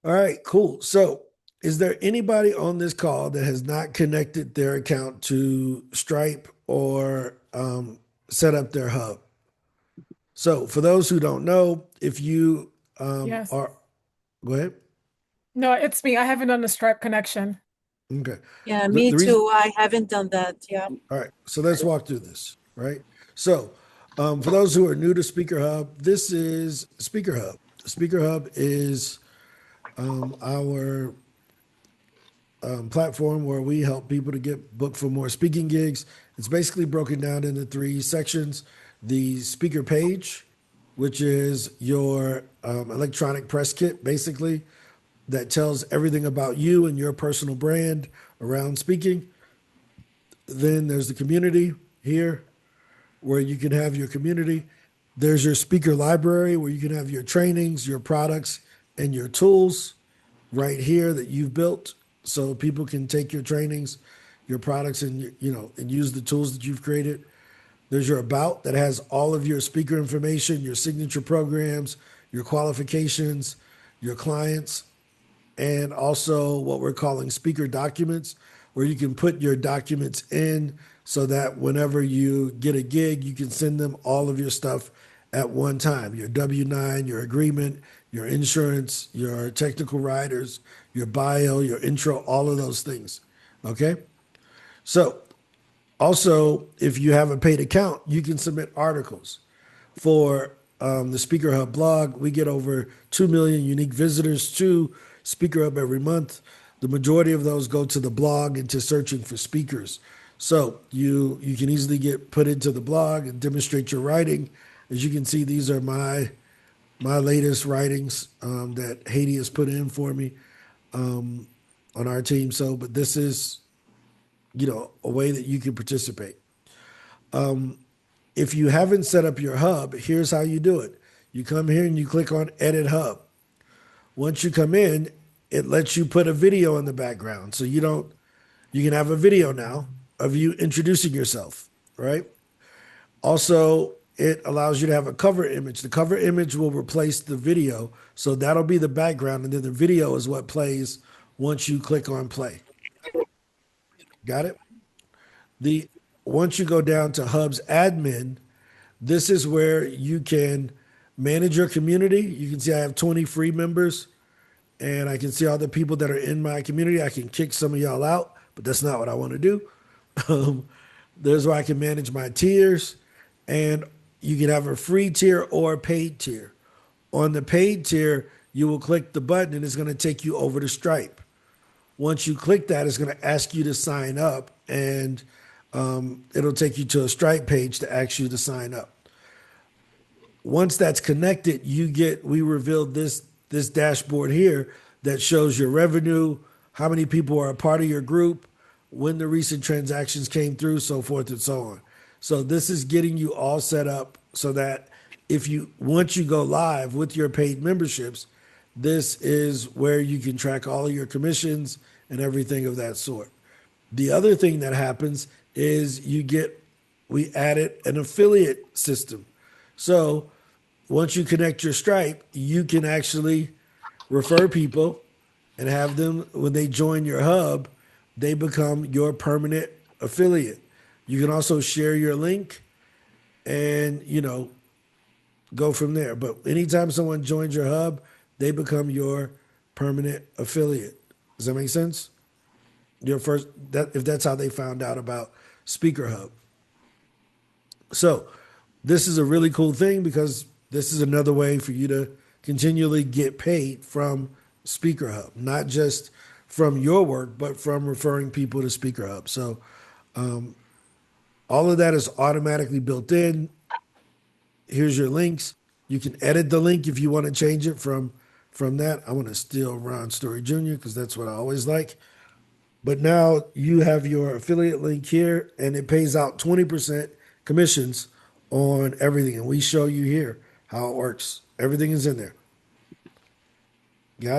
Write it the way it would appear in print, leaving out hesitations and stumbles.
All right, cool. So, is there anybody on this call that has not connected their account to Stripe or set up their hub? So, for those who don't know, if you Yes. are, go ahead. No, it's me. I haven't done the Stripe connection. Okay. Yeah, The me reason, too. I haven't done that. Yeah. all right. So let's walk through this. Right. So, for those who are new to SpeakerHub, this is SpeakerHub. SpeakerHub is our platform where we help people to get booked for more speaking gigs. It's basically broken down into three sections: the speaker page, which is your electronic press kit, basically, that tells everything about you and your personal brand around speaking. Then there's the community here, where you can have your community. There's your speaker library, where you can have your trainings, your products, and your tools right here that you've built, so people can take your trainings, your products, and and use the tools that you've created. There's your about that has all of your speaker information, your signature programs, your qualifications, your clients, and also what we're calling speaker documents, where you can put your documents in so that whenever you get a gig, you can send them all of your stuff at one time: your W-9, your agreement, your insurance, your technical writers, your bio, your intro, all of those things. Okay? So, also, if you have a paid account, you can submit articles for the Speaker Hub blog. We get over 2 million unique visitors to Speaker Hub every month. The majority of those go to the blog and to searching for speakers. So you can easily get put into the blog and demonstrate your writing. As you can see, these are my latest writings that Haiti has put in for me on our team. So, but this is a way that you can participate. If you haven't set up your hub, here's how you do it. You come here and you click on Edit Hub. Once you come in, it lets you put a video in the background. So you can have a video now of you introducing yourself, right? Also, it allows you to have a cover image. The cover image will replace the video. So that'll be the background. And then the video is what plays once you click on play. Got it? The Once you go down to Hub's admin, this is where you can manage your community. You can see I have 20 free members, and I can see all the people that are in my community. I can kick some of y'all out, but that's not what I want to do. Um, there's where I can manage my tiers, and you can have a free tier or a paid tier. On the paid tier, you will click the button and it's going to take you over to Stripe. Once you click that, it's going to ask you to sign up, and it'll take you to a Stripe page to ask you to sign up. Once that's connected, we revealed this dashboard here that shows your revenue, how many people are a part of your group, when the recent transactions came through, so forth and so on. So this is getting you all set up so that if you once you go live with your paid memberships, this is where you can track all of your commissions and everything of that sort. The other thing that happens is we added an affiliate system. So once you connect your Stripe, you can actually refer people and have them, when they join your hub, they become your permanent affiliate. You can also share your link and, go from there. But anytime someone joins your hub, they become your permanent affiliate. Does that make sense? Your first that If that's how they found out about Speaker Hub. So this is a really cool thing because this is another way for you to continually get paid from Speaker Hub, not just from your work, but from referring people to Speaker Hub. So all of that is automatically built in. Here's your links. You can edit the link if you want to change it from that. I want to steal Ron Story Jr. because that's what I always like. But now you have your affiliate link here, and it pays out 20% commissions on everything. And we show you here how it works. Everything is in there.